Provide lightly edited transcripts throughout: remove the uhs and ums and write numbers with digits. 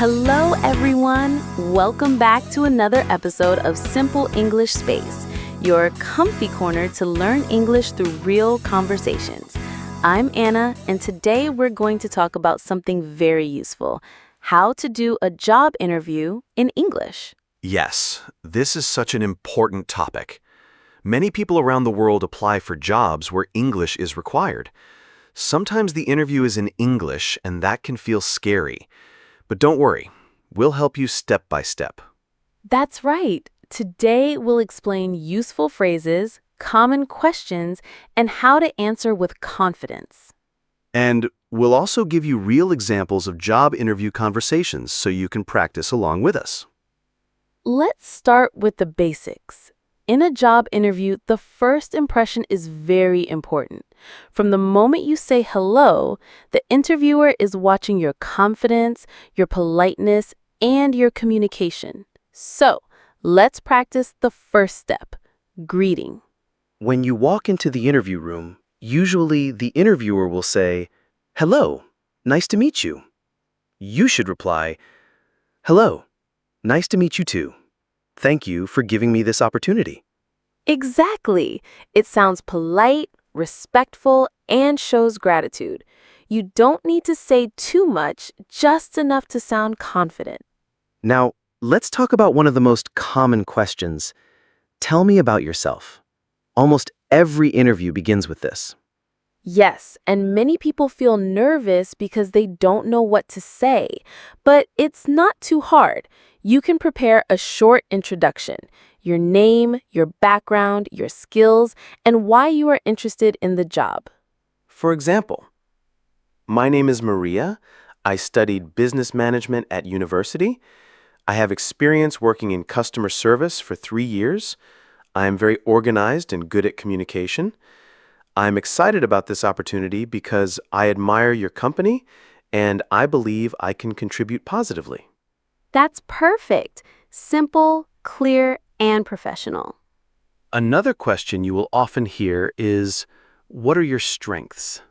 Hello, everyone. Welcome back to another episode of Simple English Space, your comfy corner to learn English through real conversations. I'm Anna, and today we're going to talk about something very useful: how to do a job interview in English. Yes, this is such an important topic. Many people around the world apply for jobs where English is required. Sometimes the interview is in English, and that can feel scary. But don't worry, we'll help you step by step. That's right. Today we'll explain useful phrases, common questions, and how to answer with confidence. And we'll also give you real examples of job interview conversations so you can practice along with us. Let's start with the basics. In a job interview, the first impression is very important. From the moment you say hello, the interviewer is watching your confidence, your politeness, and your communication. So, let's practice the first step: greeting. When you walk into the interview room, usually the interviewer will say, "Hello, nice to meet you." You should reply, "Hello, nice to meet you too. Thank you for giving me this opportunity." Exactly. It sounds polite, respectful, and shows gratitude. You don't need to say too much, just enough to sound confident. Now, let's talk about one of the most common questions. Tell me about yourself. Almost every interview begins with this. Yes, and many people feel nervous because they don't know what to say. But it's not too hard. You can prepare a short introduction: your name, your background, your skills, and why you are interested in the job. For example, my name is Maria. I studied business management at university. I have experience working in customer service for 3 years. I am very organized and good at communication. I'm excited about this opportunity because I admire your company and I believe I can contribute positively. That's perfect. Simple, clear, and professional. Another question you will often hear is, what are your strengths?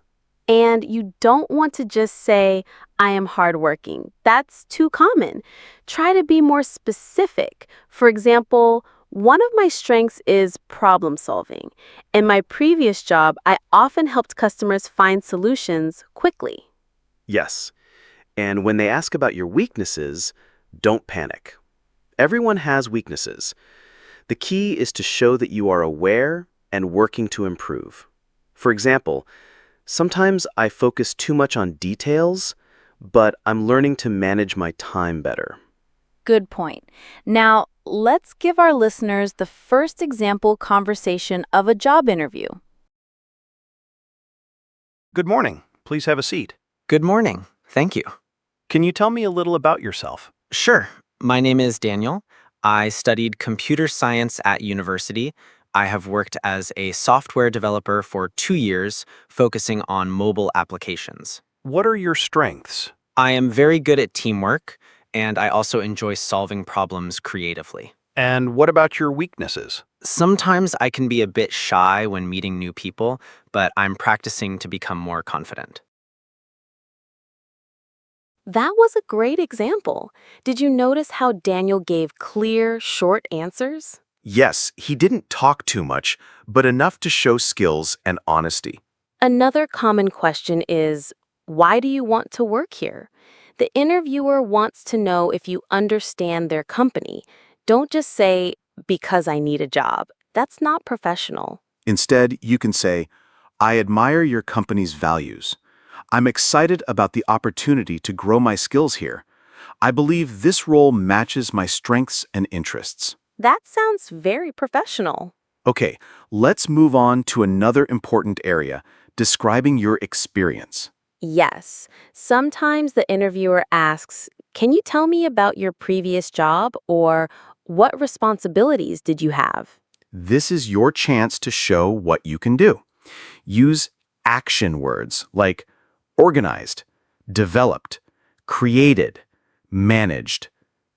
And you don't want to just say, "I am hardworking." That's too common. Try to be more specific. For example, one of my strengths is problem solving. In my previous job, I often helped customers find solutions quickly. Yes. And when they ask about your weaknesses, don't panic. Everyone has weaknesses. The key is to show that you are aware and working to improve. For example, sometimes I focus too much on details, but I'm learning to manage my time better. Good point. Now, let's give our listeners the first example conversation of a job interview. Good morning. Please have a seat. Good morning. Thank you. Can you tell me a little about yourself? Sure. My name is Daniel. I studied computer science at university. I have worked as a software developer for 2 years, focusing on mobile applications. What are your strengths? I am very good at teamwork, and I also enjoy solving problems creatively. And what about your weaknesses? Sometimes I can be a bit shy when meeting new people, but I'm practicing to become more confident. That was a great example. Did you notice how Daniel gave clear, short answers? Yes, he didn't talk too much, but enough to show skills and honesty. Another common question is, why do you want to work here? The interviewer wants to know if you understand their company. Don't just say, "because I need a job." That's not professional. Instead, you can say, I admire your company's values. I'm excited about the opportunity to grow my skills here. I believe this role matches my strengths and interests. That sounds very professional. Okay, let's move on to another important area, describing your experience. Yes. Sometimes the interviewer asks, "Can you tell me about your previous job?" or "What responsibilities did you have?" This is your chance to show what you can do. Use action words like organized, developed, created, managed,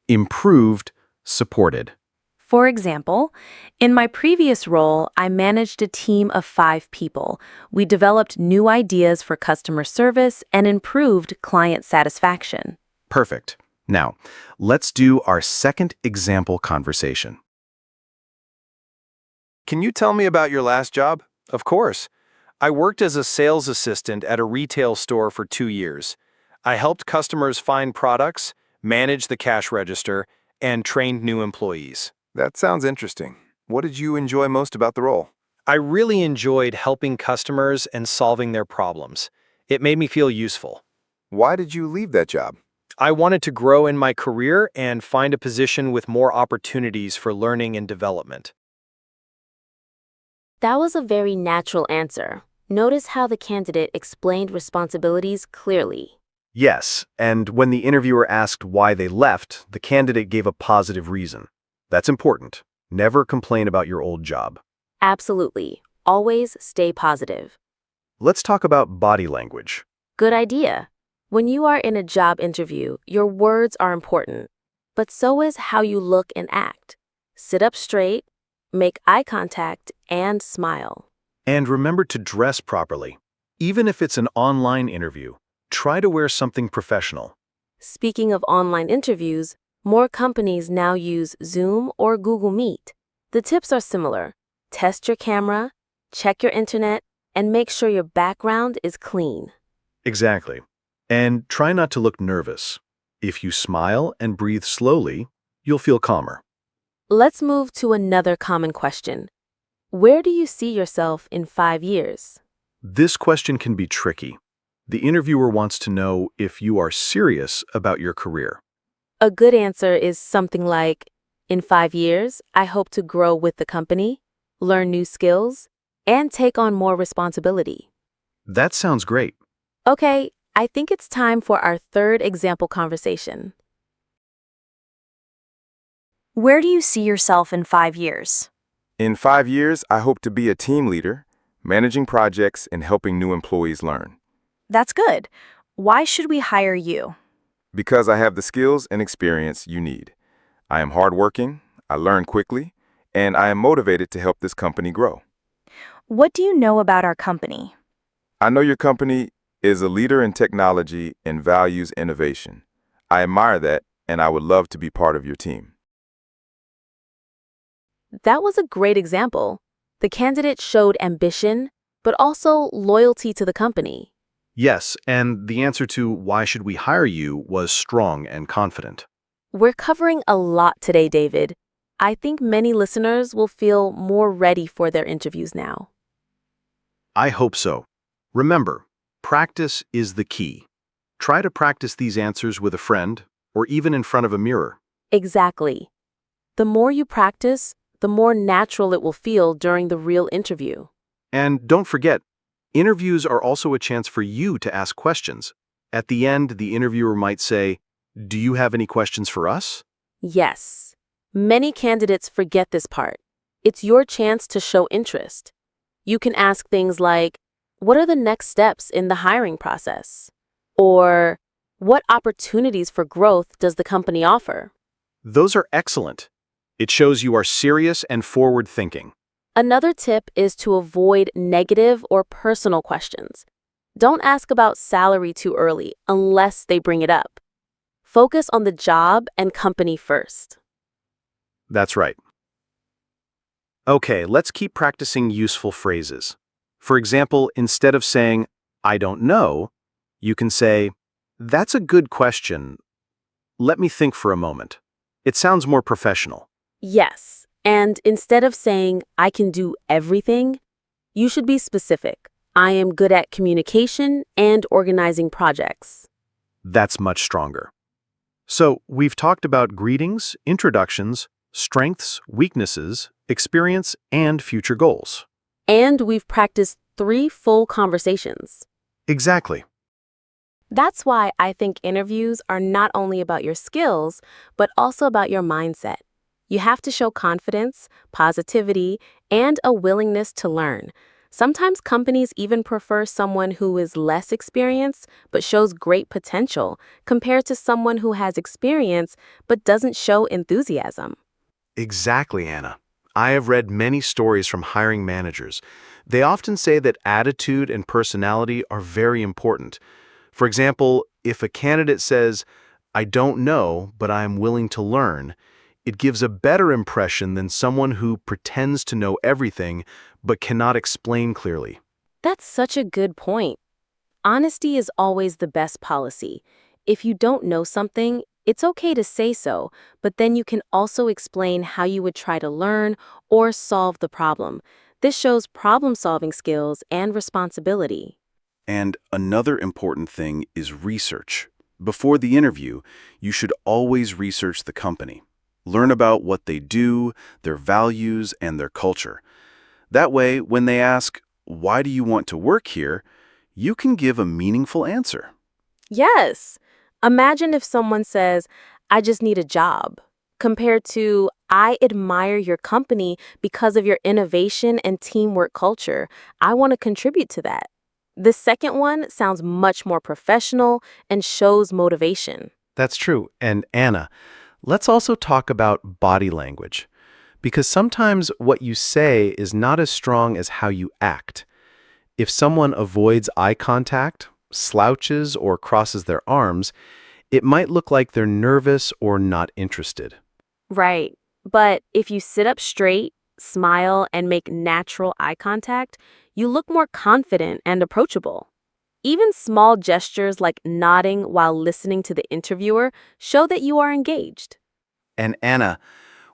improved, supported. For example, in my previous role, I managed a team of 5 people. We developed new ideas for customer service and improved client satisfaction. Perfect. Now, let's do our second example conversation. Can you tell me about your last job? Of course. I worked as a sales assistant at a retail store for 2 years. I helped customers find products, manage the cash register, and trained new employees. That sounds interesting. What did you enjoy most about the role? I really enjoyed helping customers and solving their problems. It made me feel useful. Why did you leave that job? I wanted to grow in my career and find a position with more opportunities for learning and development. That was a very natural answer. Notice how the candidate explained responsibilities clearly. Yes, and when the interviewer asked why they left, the candidate gave a positive reason. That's important. Never complain about your old job. Absolutely. Always stay positive. Let's talk about body language. Good idea. When you are in a job interview, your words are important, but so is how you look and act. Sit up straight, make eye contact, and smile. And remember to dress properly. Even if it's an online interview, try to wear something professional. Speaking of online interviews, more companies now use Zoom or Google Meet. The tips are similar. Test your camera, check your internet, and make sure your background is clean. Exactly. And try not to look nervous. If you smile and breathe slowly, you'll feel calmer. Let's move to another common question. Where do you see yourself in 5 years? This question can be tricky. The interviewer wants to know if you are serious about your career. A good answer is something like, in 5 years, I hope to grow with the company, learn new skills, and take on more responsibility. That sounds great. Okay, I think it's time for our third example conversation. Where do you see yourself in 5 years? In 5 years, I hope to be a team leader, managing projects and helping new employees learn. That's good. Why should we hire you? Because I have the skills and experience you need. I am hardworking, I learn quickly, and I am motivated to help this company grow. What do you know about our company? I know your company is a leader in technology and values innovation. I admire that, and I would love to be part of your team. That was a great example. The candidate showed ambition, but also loyalty to the company. Yes, and the answer to why should we hire you was strong and confident. We're covering a lot today, David. I think many listeners will feel more ready for their interviews now. I hope so. Remember, practice is the key. Try to practice these answers with a friend or even in front of a mirror. Exactly. The more you practice, the more natural it will feel during the real interview. And don't forget, interviews are also a chance for you to ask questions. At the end, the interviewer might say, "Do you have any questions for us?" Yes. Many candidates forget this part. It's your chance to show interest. You can ask things like, what are the next steps in the hiring process? Or, what opportunities for growth does the company offer? Those are excellent. It shows you are serious and forward-thinking. Another tip is to avoid negative or personal questions. Don't ask about salary too early unless they bring it up. Focus on the job and company first. That's right. Okay, let's keep practicing useful phrases. For example, instead of saying, "I don't know," you can say, "That's a good question. Let me think for a moment." It sounds more professional. Yes, and instead of saying, I can do everything, you should be specific. I am good at communication and organizing projects. That's much stronger. So, we've talked about greetings, introductions, strengths, weaknesses, experience, and future goals. And we've practiced 3 full conversations. Exactly. That's why I think interviews are not only about your skills, but also about your mindset. You have to show confidence, positivity, and a willingness to learn. Sometimes companies even prefer someone who is less experienced but shows great potential compared to someone who has experience but doesn't show enthusiasm. Exactly, Anna. I have read many stories from hiring managers. They often say that attitude and personality are very important. For example, if a candidate says, "I don't know, but I am willing to learn," it gives a better impression than someone who pretends to know everything but cannot explain clearly. That's such a good point. Honesty is always the best policy. If you don't know something, it's okay to say so, but then you can also explain how you would try to learn or solve the problem. This shows problem-solving skills and responsibility. And another important thing is research. Before the interview, you should always research the company. Learn about what they do, their values, and their culture. That way, when they ask, "Why do you want to work here?" you can give a meaningful answer. Yes. Imagine if someone says, I just need a job, compared to, I admire your company because of your innovation and teamwork culture. I want to contribute to that. The second one sounds much more professional and shows motivation. That's true. And Anna, let's also talk about body language. Because sometimes what you say is not as strong as how you act. If someone avoids eye contact, slouches, or crosses their arms, it might look like they're nervous or not interested. Right. But if you sit up straight, smile, and make natural eye contact, you look more confident and approachable. Even small gestures like nodding while listening to the interviewer show that you are engaged. And Anna,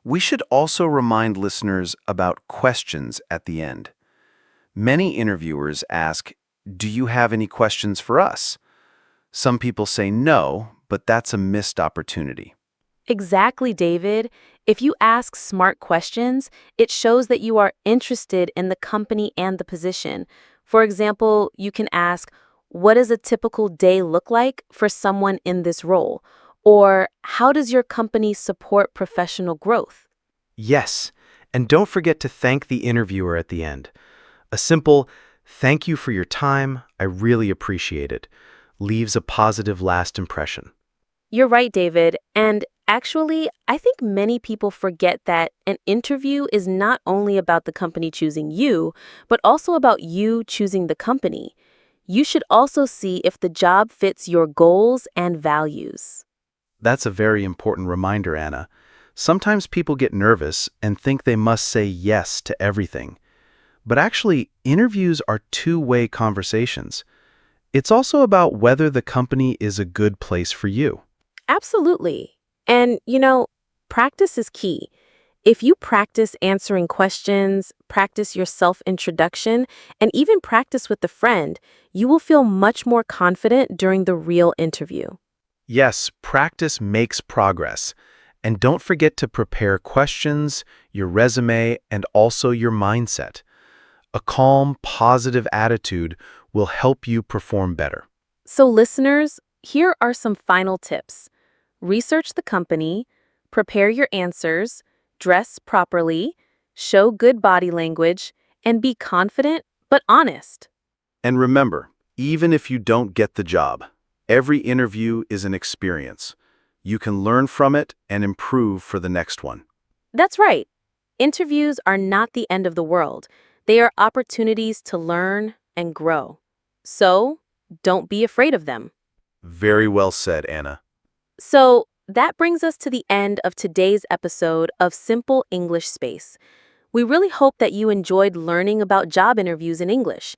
we should also remind listeners about questions at the end. Many interviewers ask, "Do you have any questions for us?" Some people say no, but that's a missed opportunity. Exactly, David. If you ask smart questions, it shows that you are interested in the company and the position. For example, you can ask, what does a typical day look like for someone in this role? Or how does your company support professional growth? Yes, and don't forget to thank the interviewer at the end. A simple, "Thank you for your time, I really appreciate it," leaves a positive last impression. You're right, David. And actually, I think many people forget that an interview is not only about the company choosing you, but also about you choosing the company. You should also see if the job fits your goals and values. That's a very important reminder, Anna. Sometimes people get nervous and think they must say yes to everything. But actually, interviews are two-way conversations. It's also about whether the company is a good place for you. Absolutely. And, practice is key. If you practice answering questions, practice your self-introduction, and even practice with a friend, you will feel much more confident during the real interview. Yes, practice makes progress. And don't forget to prepare questions, your resume, and also your mindset. A calm, positive attitude will help you perform better. So, listeners, here are some final tips. Research the company, prepare your answers, dress properly, show good body language, and be confident but honest. And remember, even if you don't get the job, every interview is an experience. You can learn from it and improve for the next one. That's right. Interviews are not the end of the world. They are opportunities to learn and grow. So, don't be afraid of them. Very well said, Anna. So, that brings us to the end of today's episode of Simple English Space. We really hope that you enjoyed learning about job interviews in English.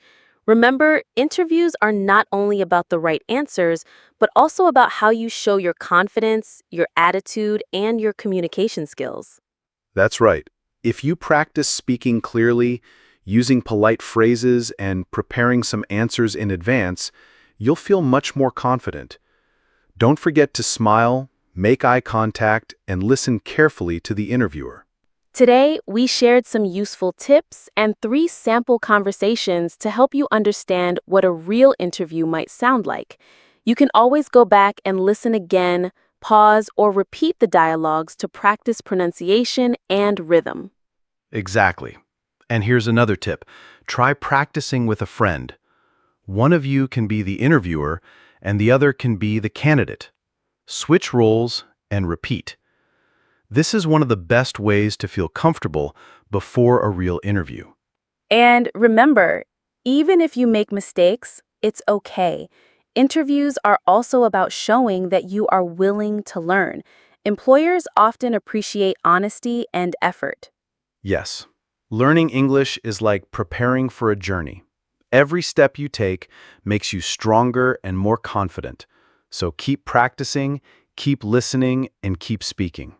Remember, interviews are not only about the right answers, but also about how you show your confidence, your attitude, and your communication skills. That's right. If you practice speaking clearly, using polite phrases, and preparing some answers in advance, you'll feel much more confident. Don't forget to smile, make eye contact, and listen carefully to the interviewer. Today, we shared some useful tips and 3 sample conversations to help you understand what a real interview might sound like. You can always go back and listen again, pause, or repeat the dialogues to practice pronunciation and rhythm. Exactly. And here's another tip. Try practicing with a friend. One of you can be the interviewer, and the other can be the candidate. Switch roles and repeat. This is one of the best ways to feel comfortable before a real interview. And remember, even if you make mistakes, it's okay. Interviews are also about showing that you are willing to learn. Employers often appreciate honesty and effort. Yes. Learning English is like preparing for a journey. Every step you take makes you stronger and more confident. So keep practicing, keep listening, and keep speaking.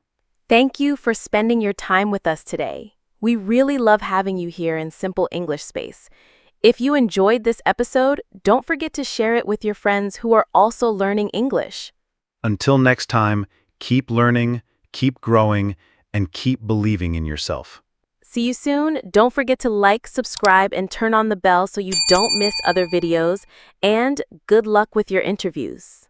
Thank you for spending your time with us today. We really love having you here in Simple English Space. If you enjoyed this episode, don't forget to share it with your friends who are also learning English. Until next time, keep learning, keep growing, and keep believing in yourself. See you soon. Don't forget to like, subscribe, and turn on the bell so you don't miss other videos. And good luck with your interviews.